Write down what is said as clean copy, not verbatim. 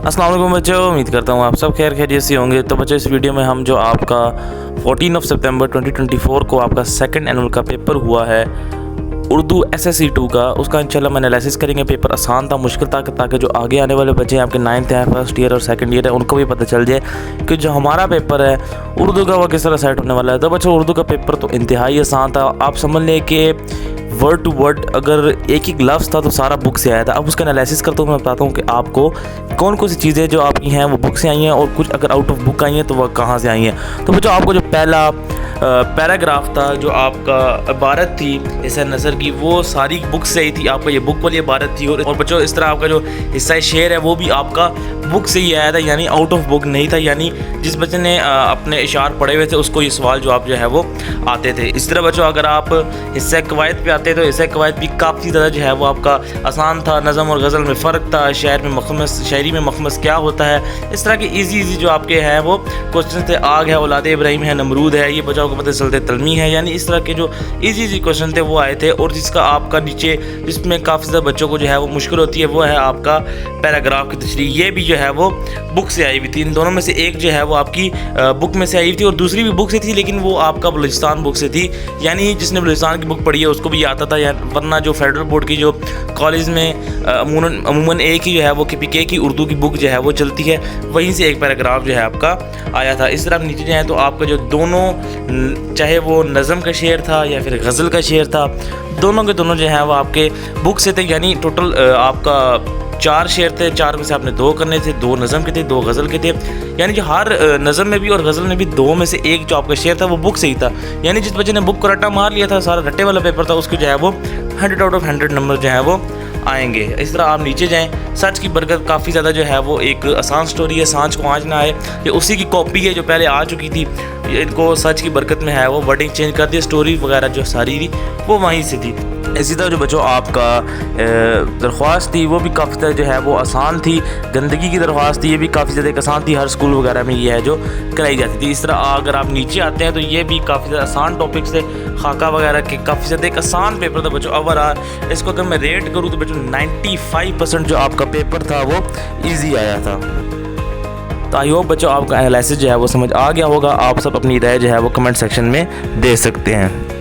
अस्सलाम वालेकुम बच्चों, उम्मीद करता हूँ आप सब खैरियत से होंगे। तो बच्चों, इस वीडियो में हम जो आपका 14 सितंबर 2024 को आपका सेकंड एनुअल का पेपर हुआ है उर्दू SSC 2 का, उसका इंशाल्लाह हम एनालिसिस करेंगे। पेपर आसान था, मुश्किल था, ताकि जो आगे आने वाले बच्चे हैं आपके 9th हैं, फर्स्ट ईयर और सेकंड ईयर है, उनको भी पता चल जाए कि जो हमारा पेपर है उर्दू का वो किस तरह सेट होने वाला है। तो बच्चों, उर्दू का पेपर तो इंतहाई आसान था। आप समझ लें कि वर्ड टू वर्ड अगर एक एक लफ्ज़ था तो सारा बुक से आया था। अब उसका एनालिसिस करता हूँ, मैं बताता हूँ कि आपको कौन कौन सी चीज़ें जो आपकी हैं वो बुक से आई हैं और कुछ अगर आउट ऑफ बुक आई हैं तो वह कहाँ से आई हैं। तो बच्चों, आपको जो पहला पैराग्राफ था, जो आपका इबारत थी हिस्सा नज़र की, वो सारी बुक से आई थी। आपका ये बुक वाली इबारत थी। और बच्चों, इस तरह आपका जो हिस्सा शेर है वो भी आपका बुक से ही आया था, यानी आउट ऑफ बुक नहीं था। यानी जिस बच्चे ने अपने इशार पढ़े हुए थे उसको ये सवाल जवाब जो है वो आते थे। इस तरह बच्चों, अगर आप हिस्सा कवायद पे आते तो हिस्सा कवायद भी काफ़ी ज़्यादा जो है वो आपका आसान था। नज़म और गज़ल में फ़र्क था, शायरी में मखमस क्या होता है, इस तरह के इजी जो आपके हैं वो क्वेश्चन थे। आग है, औलाद इब्राहिम है, नमरूद है, ये बच्चों को पता चलते तलमी है। यानी इस तरह के जो इजी क्वेश्चन थे वो आए थे। और जिसका आपका नीचे जिसमें काफ़ी ज़्यादा बच्चों को जो है वो मुश्किल होती है वो है आपका पैराग्राफ की तशरीह। ये भी जो है वो बुक से आई हुई थी। इन दोनों में से एक जो है वो आपकी बुक में से आई हुई थी और दूसरी भी बुक से थी, लेकिन वो आपका बलूचिस्तान बुक से थी। यानी जिसने बलूचिस्तान की बुक पढ़ी है उसको भी आता था। वरना जो फेडरल बोर्ड की जो कॉलेज में अमूमन एक ही जो है वो KPK की उर्दू की बुक जो है वो चलती है, वहीं से एक पैराग्राफ जो है आपका आया था। इस तरह आप नीचे जाएँ तो आपका जो दोनों, चाहे वो नज़म का शेर था या फिर गज़ल का शेर था, दोनों के दोनों जो है वो आपके बुक से थे। यानी टोटल आपका 4 शेर थे, 4 में से आपने 2 करने थे, 2 नज़म के थे, 2 गज़ल के थे। यानी जो हर नज़म में भी और गज़ल में भी 2 में से एक जो आपका शेर था वो बुक से ही था। यानी जिस बच्चे ने बुक को रट्टा मार लिया था, सारा रट्टे वाला पेपर था, उसको जो है वो 100 आउट ऑफ 100 नंबर जो है वो आएंगे। इस तरह आप नीचे जाएं। सच की बरकत काफ़ी ज़्यादा जो है वो एक आसान स्टोरी है। सांझ को आज ना आए, ये उसी की कॉपी है जो पहले आ चुकी थी। इनको सच की बरकत में है वो वर्डिंग चेंज कर दी, स्टोरी वगैरह जो सारी थी वो वहीं से थी। इसी तरह जो बच्चों आपका दरख्वास्त थी वो भी काफ़ी ज़्यादा जो है वो आसान थी। गंदगी की दरख्वास्त थी, ये भी काफ़ी ज़्यादा आसान थी। हर स्कूल वगैरह में ये है जो कराई जाती थी। इस तरह अगर आप नीचे आते हैं तो ये भी काफ़ी ज़्यादा आसान टॉपिक्स थे, खाका वगैरह के काफ़ी ज़्यादा एक आसान पेपर था बच्चों। ओवरऑल इसको अगर मैं रेट करूँ तो बच्चों 95% जो आपका पेपर था वो ईजी आया था। तो आई होप बच्चों आपका एनालिसिस जो है वो समझ आ गया होगा। आप सब अपनी राय जो है वो कमेंट सेक्शन में दे सकते हैं।